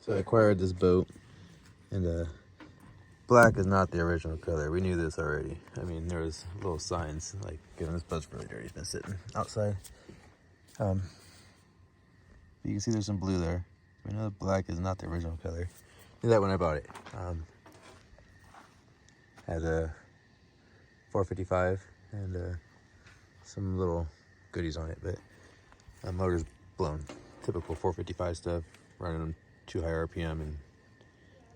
So I acquired this boat, and black is not the original color. We knew this already. I mean, there was little signs like, given this boat's really dirty. It's been sitting outside. You can see there's some blue there. We know that black is not the original color. Knew that when I bought it. Had a 455 and some little goodies on it, but motor's blown. Typical 455 stuff, running them too high RPM, and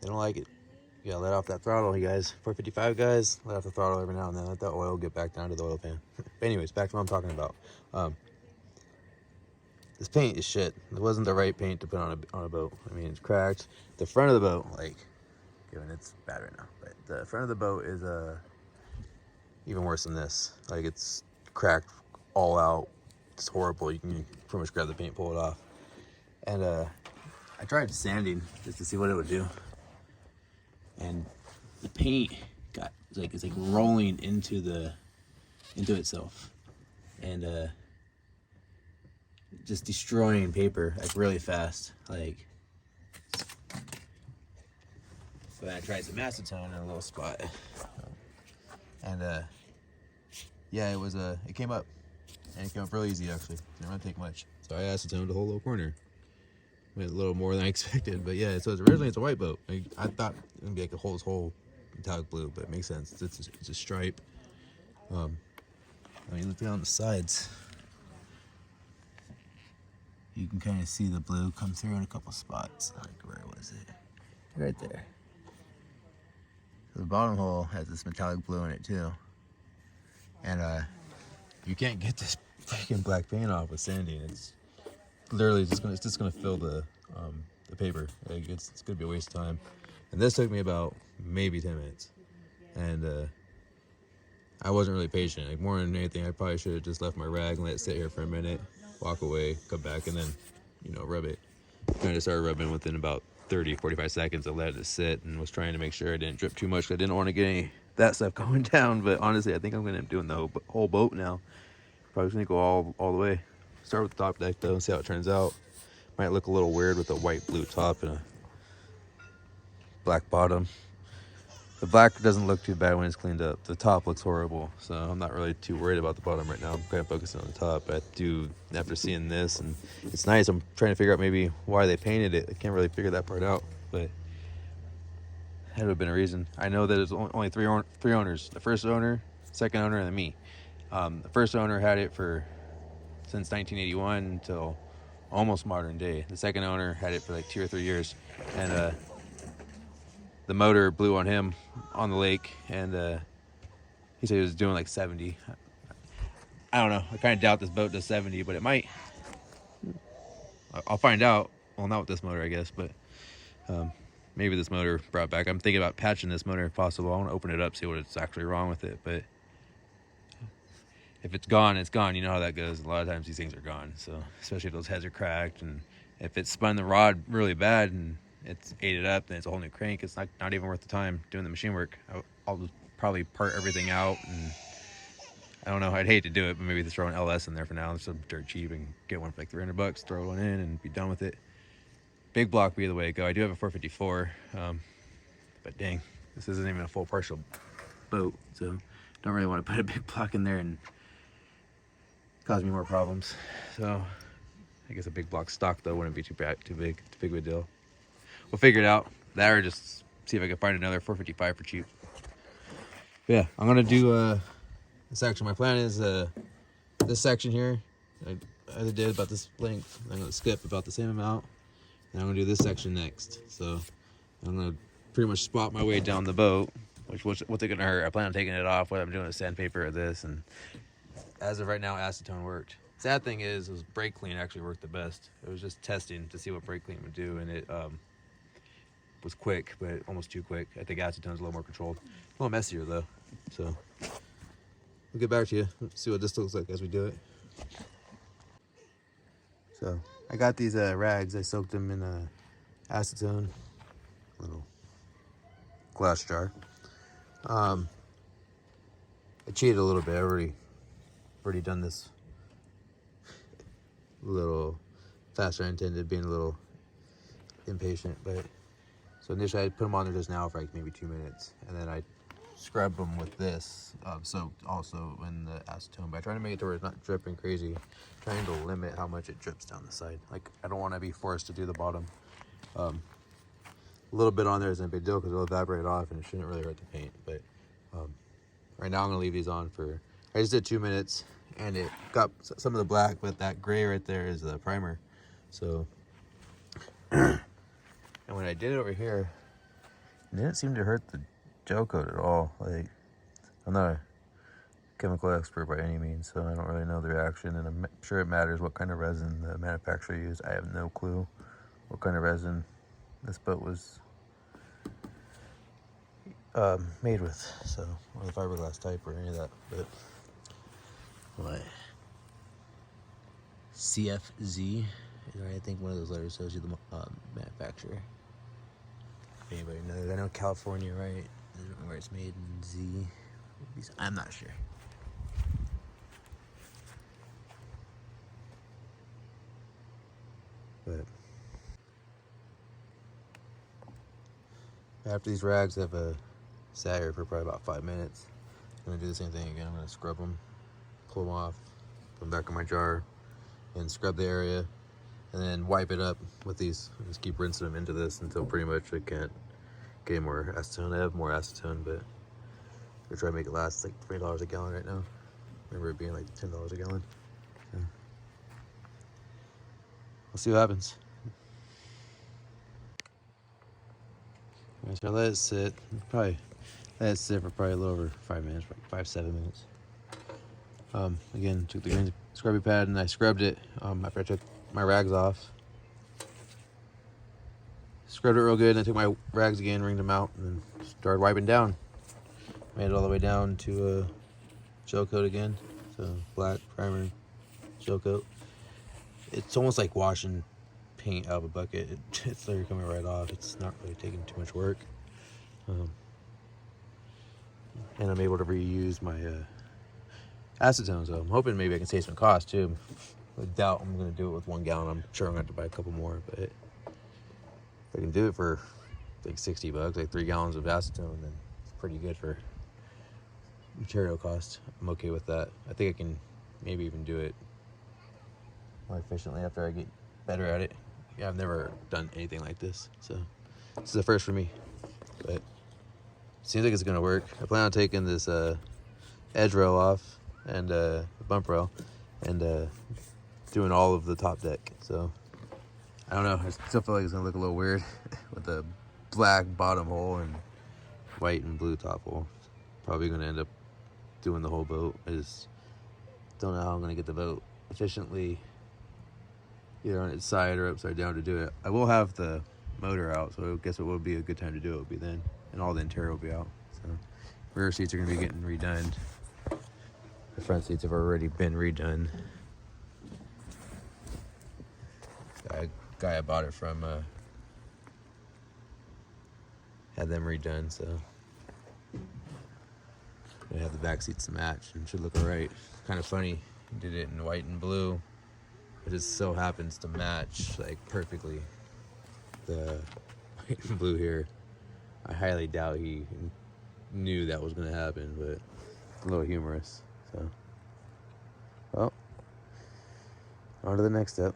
they don't like it. You gotta let off that throttle, you guys. 455 guys, let off the throttle every now and then. Let that oil get back down to the oil pan. But anyways, back to what I'm talking about. This paint is shit. It wasn't the right paint to put on a boat. I mean, it's cracked. The front of the boat, like, given it's bad right now, but the front of the boat is even worse than this. Like, it's cracked all out. It's horrible. You can pretty much grab the paint, pull it off. And I tried sanding just to see what it would do. And the paint it's like rolling into itself, and just destroying paper like really fast. Like, but I tried some acetone in a little spot, and yeah, it came up, and it came up really easy actually. Didn't really take much. So I acetoned the whole little corner. Went a little more than I expected, but yeah. So originally it's a white boat. I thought it would be like this whole metallic blue, but it makes sense. It's a stripe. I mean, look down the sides. You can kind of see the blue come through in a couple spots. Like, where was it? Right there. So the bottom hole has this metallic blue in it too. And you can't get this freaking black paint off with sanding. It's literally just gonna fill the paper. Like, it's gonna be a waste of time. And this took me about maybe 10 minutes. And I wasn't really patient. Like, more than anything, I probably should have just left my rag and let it sit here for a minute, walk away, come back, and then, rub it. Kind of started rubbing within about 30-45 seconds. I let it sit and was trying to make sure I didn't drip too much, because I didn't want to get any that stuff going down. But honestly, I think I'm going to end up doing the whole boat now. Probably going to go all the way. Start with the top deck though and see how it turns out. Might look a little weird with a white blue top and a black bottom. The black doesn't look too bad when it's cleaned up. The top looks horrible, so I'm not really too worried about the bottom right now. I'm kind of focusing on the top. But after seeing this, and it's nice, I'm trying to figure out maybe why they painted it. I can't really figure that part out, but that would have been a reason. I know that there's only three owners: the first owner, second owner, and then me. The first owner had it since 1981 until almost modern day. The second owner had it for like 2 or 3 years, and the motor blew on him on the lake, and he said he was doing like 70. I don't know. I kind of doubt this boat does 70, but it might. I'll find out. Well, not with this motor, I guess, but maybe this motor brought back. I'm thinking about patching this motor if possible. I want to open it up, see what's actually wrong with it, but if it's gone, it's gone. You know how that goes. A lot of times these things are gone. So, especially if those heads are cracked, and if it spun the rod really bad and it's ate it up, then it's a whole new crank. It's not even worth the time doing the machine work. I'll just probably part everything out, and I don't know. I'd hate to do it, but maybe just throw an LS in there for now. It's so dirt cheap, and get one for like $300. Throw one in and be done with it. Big block be the way to go. I do have a 454, but dang, this isn't even a full partial boat, so don't really want to put a big block in there and cause me more problems. So I guess a big block stock though wouldn't be too big of a deal. We'll figure it out. That, or just see if I can find another 455 for cheap. But yeah, I'm gonna do a section. My plan is this section here, I did about this length. I'm gonna skip about the same amount, and I'm gonna do this section next. So I'm gonna pretty much spot my way down the boat. What's it gonna hurt? I plan on taking it off. What I'm doing is sandpaper or this, and as of right now, acetone worked. Sad thing is brake clean actually worked the best. It was just testing to see what brake clean would do, and it was quick, but almost too quick. I think acetone's a little more controlled. A little messier though. So we'll get back to you, see what this looks like as we do it. So I got these rags. I soaked them in acetone, little glass jar. I cheated a little bit. I already done this a little faster than I intended, being a little impatient. But so initially I put them on there just now for like maybe 2 minutes, and then I scrub them with this soaked also in the acetone. But I try to make it to where it's not dripping crazy, trying to limit how much it drips down the side. Like I don't want to be forced to do the bottom. A little bit on there isn't a big deal because it'll evaporate off and it shouldn't really hurt the paint. But right now I'm gonna leave these on for, I just did 2 minutes and it got some of the black, but that gray right there is the primer. So, and when I did it over here, it didn't seem to hurt the gel coat at all. Like, I'm not a chemical expert by any means, so I don't really know the reaction, and I'm sure it matters what kind of resin the manufacturer used. I have no clue what kind of resin this boat was made with, so, or the fiberglass type or any of that. But what, CFZ, I think one of those letters tells you the manufacturer. If anybody knows, I know California, right? Where it's made in Z. I'm not sure. But after these rags have sat here for probably about 5 minutes, I'm gonna do the same thing again. I'm gonna scrub them, pull them off, put them back in my jar, and scrub the area, and then wipe it up with these. Just keep rinsing them into this until pretty much I can't get any more acetone. I have more acetone, but I'm gonna try to make it last like $3 a gallon right now. Remember it being like $10 a gallon. So we'll see what happens. So I let it sit. Probably let it sit for probably a little over 5 minutes, like 5-7 minutes. Again, took the green scrubby pad and I scrubbed it after I took my rags off. Scrubbed it real good, and I took my rags again, wringed them out, and then started wiping down. Made it all the way down to gel coat again. So black primer, gel coat. It's almost like washing paint out of a bucket. It's literally coming right off. It's not really taking too much work. And I'm able to reuse my acetone, so I'm hoping maybe I can save some cost too. I doubt I'm going to do it with 1 gallon. I'm sure I'm going to have to buy a couple more, but if I can do it for like $60, like 3 gallons of acetone, then it's pretty good for material cost. I'm okay with that. I think I can maybe even do it more efficiently after I get better at it. Yeah, I've never done anything like this, so this is the first for me, but it seems like it's gonna work. I plan on taking this edge rail off and the bump rail and doing all of the top deck. So I don't know, I still feel like it's gonna look a little weird with the black bottom hole and white and blue top hole. Probably gonna end up doing the whole boat. I just don't know how I'm gonna get the boat efficiently either on its side or upside down to do it. I will have the motor out, so I guess it will be a good time to do it will be then, and all the interior will be out. So rear seats are gonna be getting redone. The front seats have already been redone. Guy I bought it from had them redone, so I have the back seats to match and should look alright. Kind of funny, did it in white and blue. It just so happens to match like perfectly the white and blue here. I highly doubt he knew that was going to happen, but it's a little humorous. So, well, on to the next step.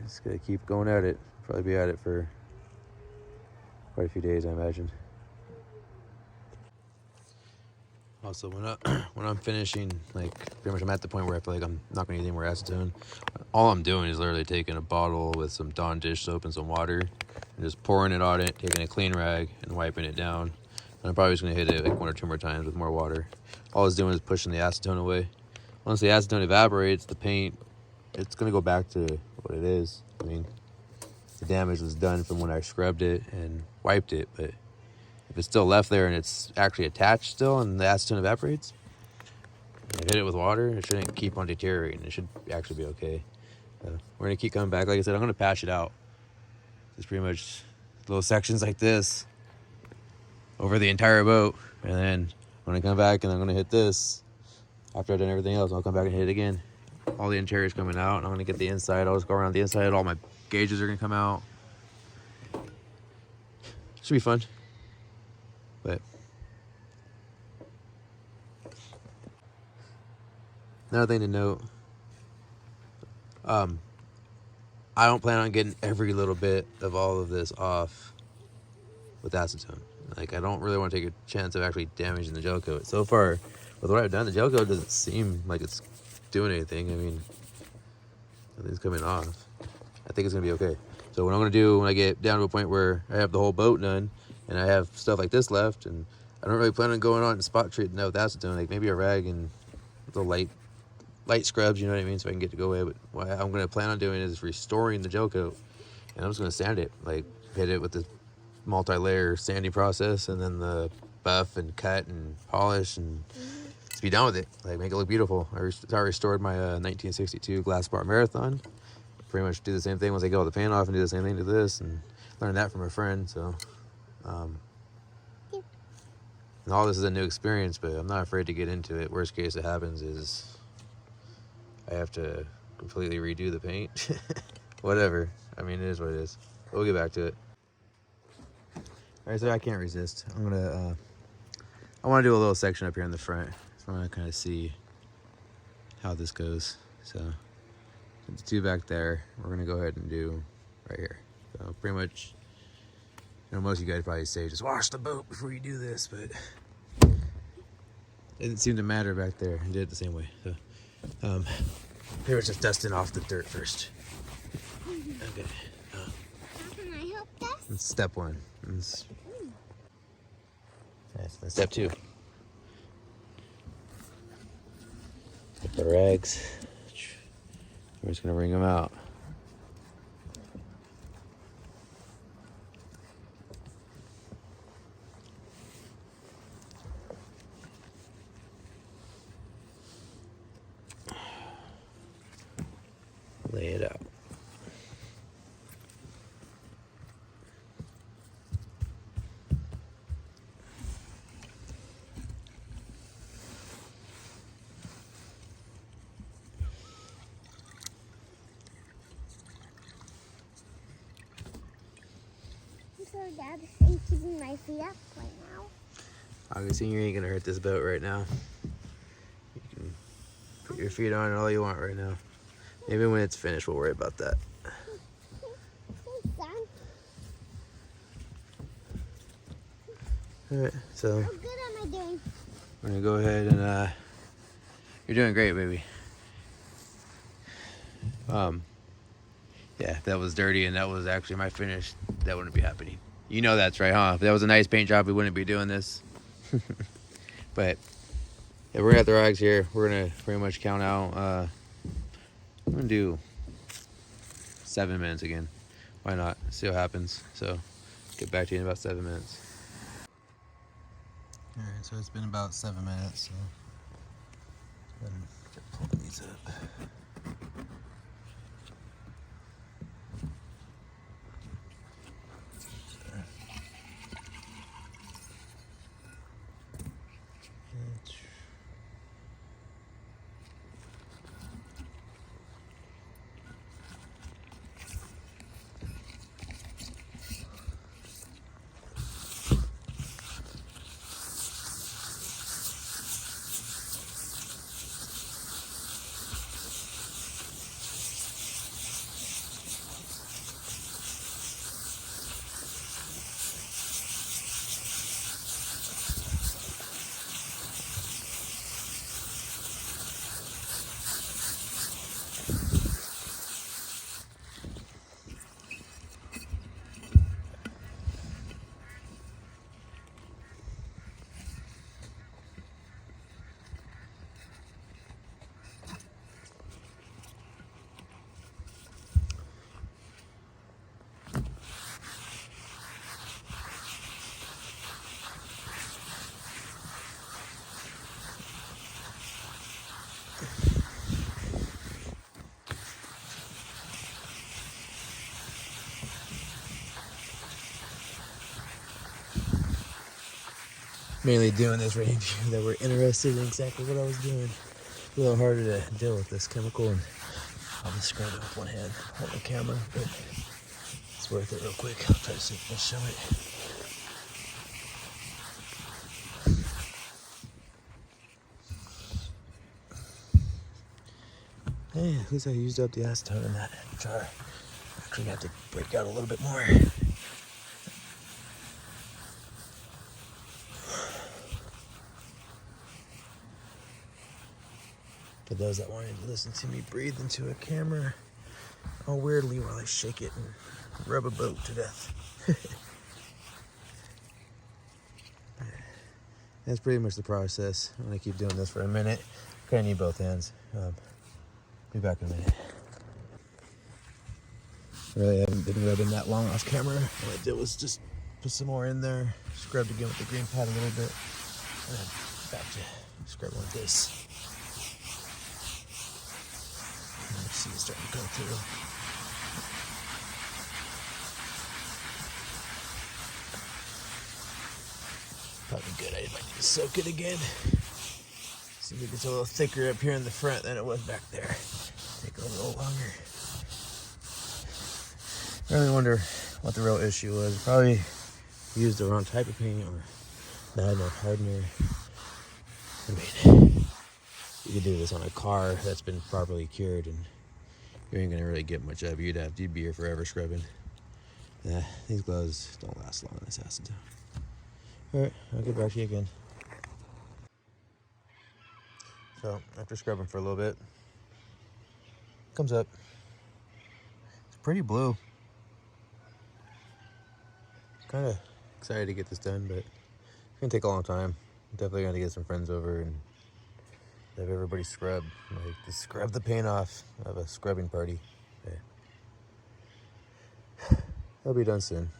Just gonna keep going at it. Probably be at it for quite a few days, I imagine. Also, when I'm finishing, like pretty much I'm at the point where I feel like I'm not gonna need any more acetone. All I'm doing is literally taking a bottle with some Dawn dish soap and some water and just pouring it on it, taking a clean rag and wiping it down. And I'm probably just gonna hit it like 1 or 2 more times with more water. All it's doing is pushing the acetone away. Once the acetone evaporates, the paint, it's gonna go back to what it is. I mean, the damage was done from when I scrubbed it and wiped it, but if it's still left there and it's actually attached still and the acetone evaporates, I hit it with water, it shouldn't keep on deteriorating. It should actually be okay. We're gonna keep coming back. Like I said, I'm gonna patch it out. It's pretty much little sections like this over the entire boat, and then I'm gonna come back and I'm gonna hit this. After I've done everything else, I'll come back and hit it again. All the interior's coming out, and I'm gonna get the inside. I'll just go around the inside. All my gauges are gonna come out. Should be fun. But another thing to note, I don't plan on getting every little bit of all of this off with acetone. Like, I don't really want to take a chance of actually damaging the gel coat. So far, with what I've done, the gel coat doesn't seem like it's doing anything. I mean, nothing's coming off. I think it's gonna be okay. So what I'm gonna do when I get down to a point where I have the whole boat done and I have stuff like this left, and I don't really plan on going on and spot treating that with acetone, like maybe a rag and the light scrubs, you know what I mean, so I can get to go away. But what I'm gonna plan on doing is restoring the gel coat, and I'm just gonna sand it, like hit it with the multi-layer sanding process, and then the buff and cut and polish, and just be done with it. Like, make it look beautiful. I restored my 1962 glass bar marathon. Pretty much do the same thing once I get all the paint off, and do the same thing to this, and learned that from a friend. So and all this is a new experience, but I'm not afraid to get into it. Worst case that happens is I have to completely redo the paint. Whatever. I mean, it is what it is. We'll get back to it. All right, so I can't resist. I'm gonna I want to do a little section up here in the front. So I want to kind of see how this goes. So the two back there, we're gonna go ahead and do right here. So pretty much, you know, most of you guys probably say just wash the boat before you do this, but it didn't seem to matter back there. I did it the same way. So here was just dusting off the dirt first. Okay. How can I help this? That's step one. That's step two. Get the rags. We're just gonna wring them out. Lay it out. So Dad is keeping my feet up right now. Obviously, you ain't gonna hurt this boat right now. You can put your feet on it all you want right now. Maybe when it's finished, we'll worry about that. Thanks, Dad. All right, so How good am I doing? we're gonna go ahead and you're doing great, baby. Yeah, if that was dirty and that was actually my finish, that wouldn't be happening. You know that's right, huh? If that was a nice paint job, we wouldn't be doing this. But yeah, we're gonna have the rags here. We're gonna pretty much count out. I'm gonna do 7 minutes again. Why not? See what happens. So get back to you in about 7 minutes. All right, so it's been about 7 minutes. So go ahead and get pulling these up. Mainly doing this for any of you that were interested in exactly what I was doing. A little harder to deal with this chemical, and I'll just scrub it with one hand, hold the camera, but it's worth it real quick. I'll try to see if I can show it. Man, at least I used up the acetone in that jar. Actually, have to break out a little bit more. For those that wanted to listen to me breathe into a camera all weirdly while I shake it and rub a boat to death. That's pretty much the process. I'm gonna keep doing this for a minute. Kinda need both hands. Be back in a minute. Really haven't been rubbing that long off camera. All I did was just put some more in there, scrubbed again with the green pad a little bit, and then back to scrubbing with this. And see it's starting to come through. Probably good. I might need to soak it again. See if it gets a little thicker up here in the front than it was back there. Take a little longer. I really wonder what the real issue was. Probably used the wrong type of paint or not enough hardener. I mean, you could do this on a car that's been properly cured and you ain't gonna really get much of it. You'd be here forever scrubbing. Yeah, these gloves don't last long in this acetone. Alright, I'll get back to you again. So, after scrubbing for a little bit, comes up. It's pretty blue. Kind of excited to get this done, but it's gonna take a long time. Definitely gonna get some friends over and have everybody scrub. Like, to scrub the paint off of a scrubbing party. Yeah. That'll be done soon.